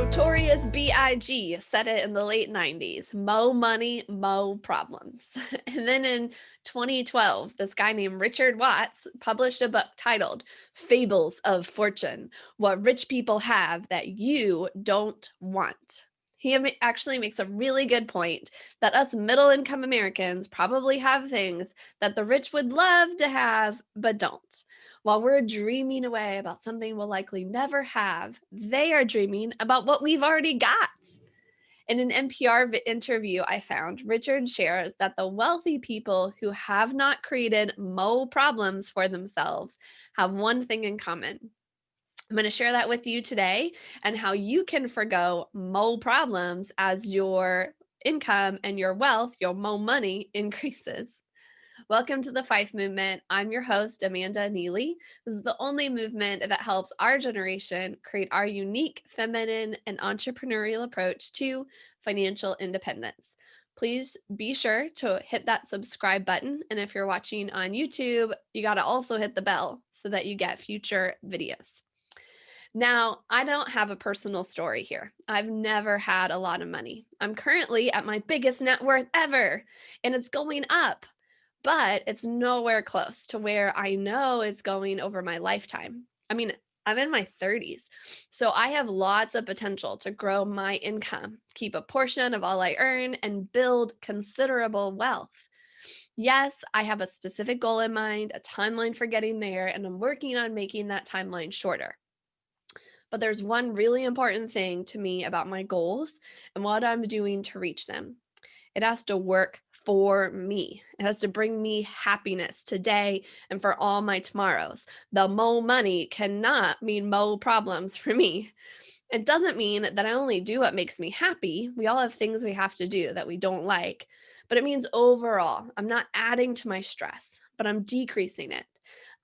Notorious B.I.G. said it in the late 90s, mo money, mo problems. And then in 2012, this guy named Richard Watts published a book titled Fables of Fortune, What Rich People Have That You Don't Want. Actually makes a really good point that us middle income Americans probably have things that the rich would love to have, but don't. While we're dreaming away about something we'll likely never have, they are dreaming about what we've already got. In an NPR interview I found, Richard shares that the wealthy people who have not created mo problems for themselves have one thing in common. I'm going to share that with you today and how you can forgo mo problems as your income and your wealth, your mo money increases. Welcome to the FIFE Movement. I'm your host, Amanda Neely. This is the only movement that helps our generation create our unique feminine and entrepreneurial approach to financial independence. Please be sure to hit that subscribe button. And if you're watching on YouTube, you got to also hit the bell so that you get future videos. Now, I don't have a personal story here. I've never had a lot of money. I'm currently at my biggest net worth ever, and it's going up, but it's nowhere close to where I know it's going over my lifetime. I mean, I'm in my 30s, so I have lots of potential to grow my income, keep a portion of all I earn, and build considerable wealth. Yes, I have a specific goal in mind, a timeline for getting there, and I'm working on making that timeline shorter. But there's one really important thing to me about my goals and what I'm doing to reach them. It has to work for me. It has to bring me happiness today and for all my tomorrows. The mo money cannot mean mo problems for me. It doesn't mean that I only do what makes me happy. We all have things we have to do that we don't like, but it means overall, I'm not adding to my stress, but I'm decreasing it.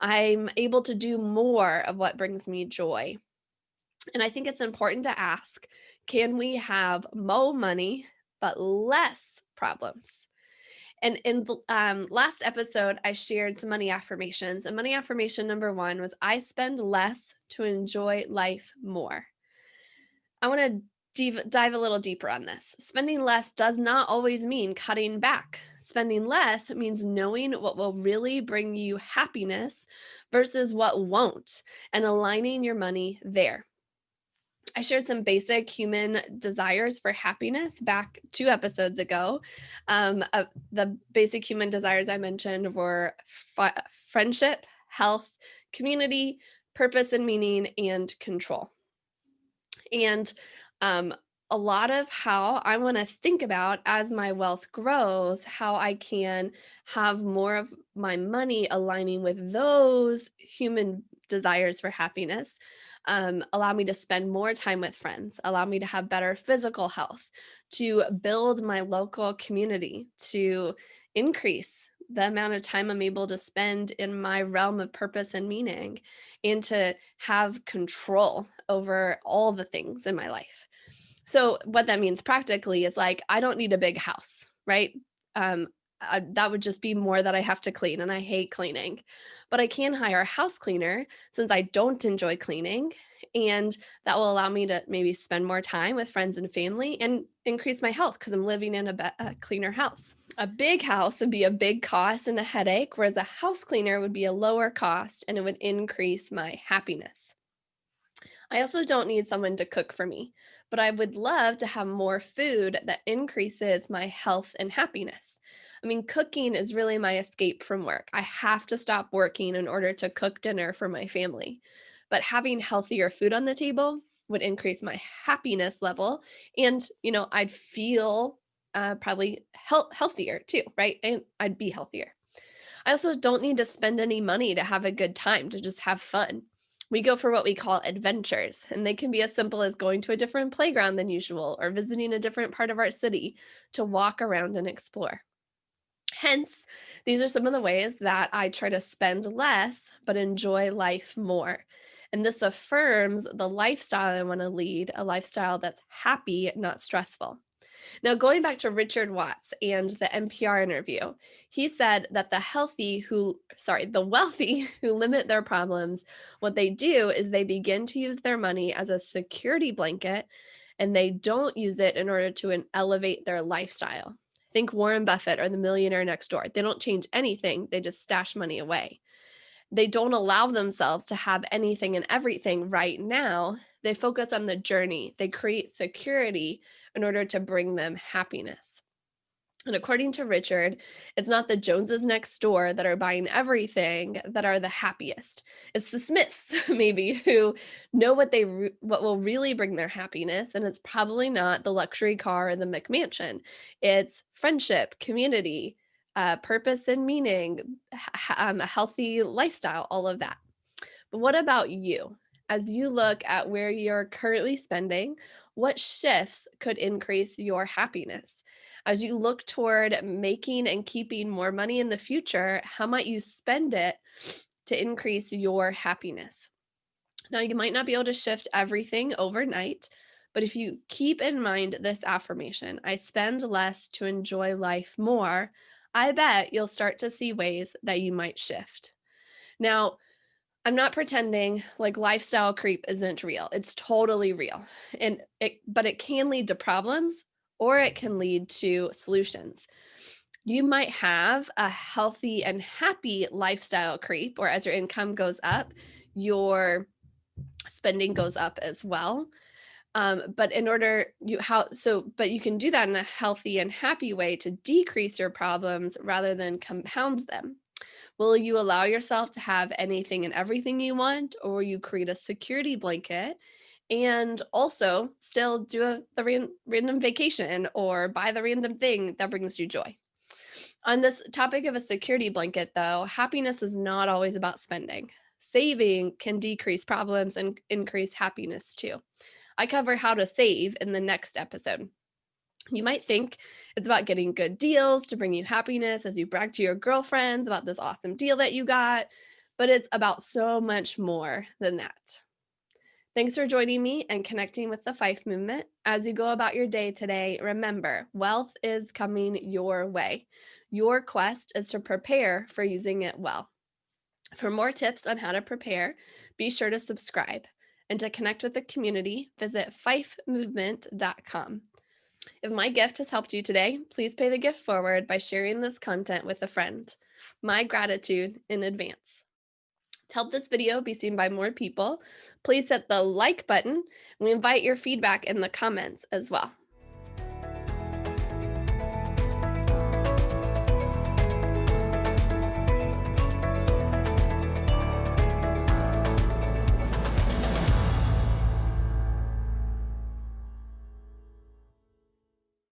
I'm able to do more of what brings me joy. And I think it's important to ask, can we have more money, but less problems? And in the last episode, I shared some money affirmations. And money affirmation number one was I spend less to enjoy life more. I want to dive a little deeper on this. Spending less does not always mean cutting back. Spending less means knowing what will really bring you happiness versus what won't, and aligning your money there. I shared some basic human desires for happiness back 2 episodes ago. The basic human desires I mentioned were friendship, health, community, purpose and meaning, and control. And a lot of how I want to think about as my wealth grows, how I can have more of my money aligning with those human desires for happiness, allow me to spend more time with friends, allow me to have better physical health, to build my local community, to increase the amount of time I'm able to spend in my realm of purpose and meaning, and to have control over all the things in my life. So what that means practically is like, I don't need a big house, right? Um, that would just be more that I have to clean, and I hate cleaning. But I can hire a house cleaner since I don't enjoy cleaning, and that will allow me to maybe spend more time with friends and family and increase my health because I'm living in a cleaner house. A big house would be a big cost and a headache, whereas a house cleaner would be a lower cost and it would increase my happiness. I also don't need someone to cook for me, but I would love to have more food that increases my health and happiness. I mean, cooking is really my escape from work. I have to stop working in order to cook dinner for my family. But having healthier food on the table would increase my happiness level. And, I'd feel probably healthier too, right? And I'd be healthier. I also don't need to spend any money to have a good time, to just have fun. We go for what we call adventures, and they can be as simple as going to a different playground than usual or visiting a different part of our city to walk around and explore. Hence, these are some of the ways that I try to spend less but enjoy life more. And this affirms the lifestyle I want to lead, a lifestyle that's happy, not stressful. Now, going back to Richard Watts and the NPR interview, he said that the wealthy who limit their problems, what they do is they begin to use their money as a security blanket and they don't use it in order to elevate their lifestyle. Think Warren Buffett or the millionaire next door. They don't change anything, they just stash money away. They don't allow themselves to have anything and everything right now. They focus on the journey. They create security in order to bring them happiness. And according to Richard, it's not the Joneses next door that are buying everything that are the happiest. It's the Smiths, maybe, who know what will really bring their happiness, and it's probably not the luxury car or the McMansion. It's friendship, community, purpose and meaning, a healthy lifestyle, all of that. But what about you? As you look at where you're currently spending, what shifts could increase your happiness? As you look toward making and keeping more money in the future, how might you spend it to increase your happiness? Now, you might not be able to shift everything overnight, but if you keep in mind this affirmation, I spend less to enjoy life more, I bet you'll start to see ways that you might shift. Now, I'm not pretending like lifestyle creep isn't real. It's totally real. But it can lead to problems or it can lead to solutions. You might have a healthy and happy lifestyle creep, or as your income goes up, your spending goes up as well. But in order you how so but you can do that in a healthy and happy way to decrease your problems rather than compound them. Will you allow yourself to have anything and everything you want, or will you create a security blanket and also still do the random vacation or buy the random thing that brings you joy? On this topic of a security blanket, though, happiness is not always about spending. Saving can decrease problems and increase happiness too. I cover how to save in the next episode. You might think it's about getting good deals to bring you happiness as you brag to your girlfriends about this awesome deal that you got, but it's about so much more than that. Thanks for joining me and connecting with the FIFE movement. As you go about your day today, remember, wealth is coming your way. Your quest is to prepare for using it well. For more tips on how to prepare, be sure to subscribe. And to connect with the community, visit fifemovement.com. If my gift has helped you today, please pay the gift forward by sharing this content with a friend. My gratitude in advance. To help this video be seen by more people, please hit the like button. We invite your feedback in the comments as well.